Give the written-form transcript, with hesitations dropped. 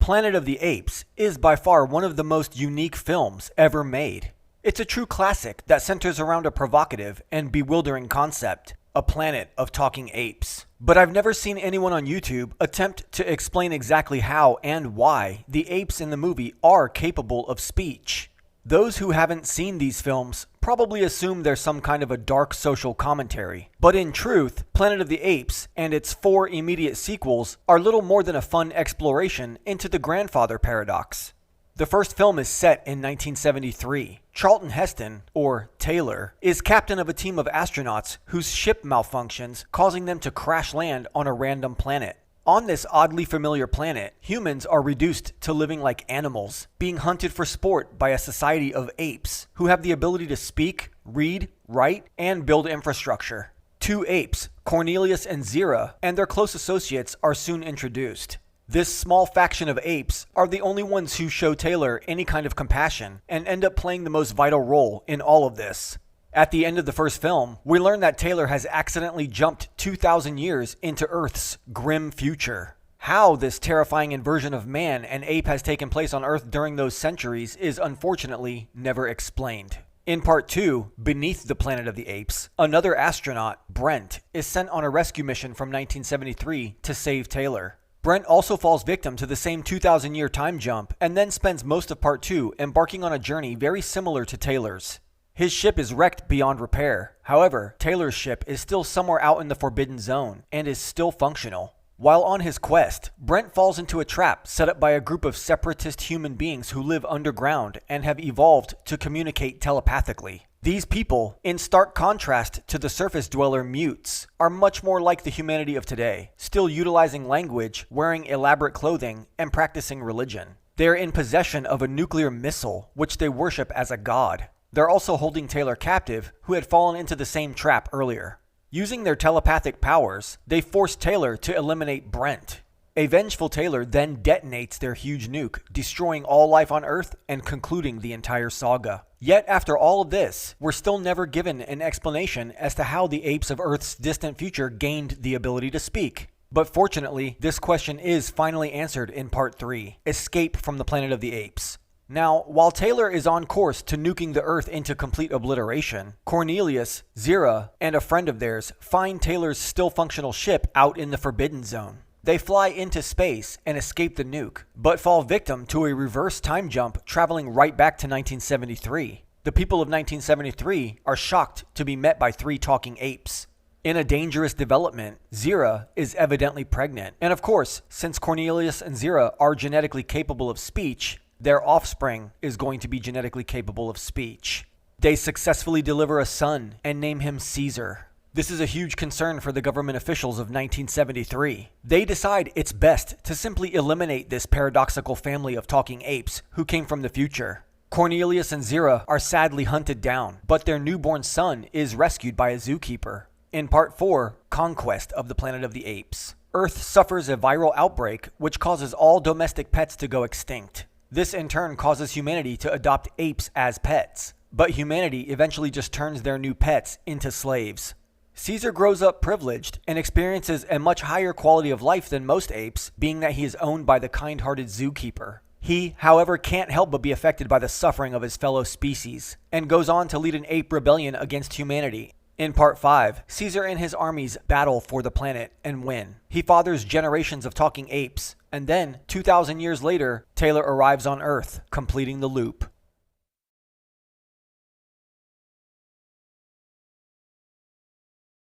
Planet of the Apes is by far one of the most unique films ever made. It's a true classic that centers around a provocative and bewildering concept, a planet of talking apes. But I've never seen anyone on YouTube attempt to explain exactly how and why the apes in the movie are capable of speech. Those who haven't seen these films probably assume there's some kind of a dark social commentary. But in truth, Planet of the Apes and its 4 immediate sequels are little more than a fun exploration into the grandfather paradox. The first film is set in 1973. Charlton Heston, or Taylor, is captain of a team of astronauts whose ship malfunctions, causing them to crash land on a random planet. On this oddly familiar planet, humans are reduced to living like animals, being hunted for sport by a society of apes who have the ability to speak, read, write, and build infrastructure. 2 apes, Cornelius and Zira, and their close associates are soon introduced. This small faction of apes are the only ones who show Taylor any kind of compassion and end up playing the most vital role in all of this. At the end of the first film, we learn that Taylor has accidentally jumped 2,000 years into Earth's grim future. How this terrifying inversion of man and ape has taken place on Earth during those centuries is unfortunately never explained. In part 2, Beneath the Planet of the Apes, another astronaut, Brent, is sent on a rescue mission from 1973 to save Taylor. Brent also falls victim to the same 2,000-year time jump and then spends most of part 2 embarking on a journey very similar to Taylor's. His ship is wrecked beyond repair. However, Taylor's ship is still somewhere out in the Forbidden Zone and is still functional. While on his quest, Brent falls into a trap set up by a group of separatist human beings who live underground and have evolved to communicate telepathically. These people, in stark contrast to the surface dweller mutes, are much more like the humanity of today, still utilizing language, wearing elaborate clothing, and practicing religion. They are in possession of a nuclear missile, which they worship as a god. They're also holding Taylor captive, who had fallen into the same trap earlier. Using their telepathic powers, they force Taylor to eliminate Brent. A vengeful Taylor then detonates their huge nuke, destroying all life on Earth and concluding the entire saga. Yet after all of this, we're still never given an explanation as to how the apes of Earth's distant future gained the ability to speak. But fortunately, this question is finally answered in part 3, Escape from the Planet of the Apes. Now, while Taylor is on course to nuking the Earth into complete obliteration, Cornelius, Zira, and a friend of theirs find Taylor's still functional ship out in the Forbidden Zone. They fly into space and escape the nuke, but fall victim to a reverse time jump traveling right back to 1973. The people of 1973 are shocked to be met by 3 talking apes. In a dangerous development, Zira is evidently pregnant, and of course, since Cornelius and Zira are genetically capable of speech, their offspring is going to be genetically capable of speech. They successfully deliver a son and name him Caesar. This is a huge concern for the government officials of 1973. They decide it's best to simply eliminate this paradoxical family of talking apes who came from the future. Cornelius and Zira are sadly hunted down, but their newborn son is rescued by a zookeeper. In part 4, Conquest of the Planet of the Apes, Earth suffers a viral outbreak which causes all domestic pets to go extinct. This in turn causes humanity to adopt apes as pets, but humanity eventually just turns their new pets into slaves. Caesar grows up privileged and experiences a much higher quality of life than most apes, being that he is owned by the kind-hearted zookeeper. He, however, can't help but be affected by the suffering of his fellow species, and goes on to lead an ape rebellion against humanity. In part 5, Caesar and his armies battle for the planet and win. He fathers generations of talking apes, and then, 2,000 years later, Taylor arrives on Earth, completing the loop.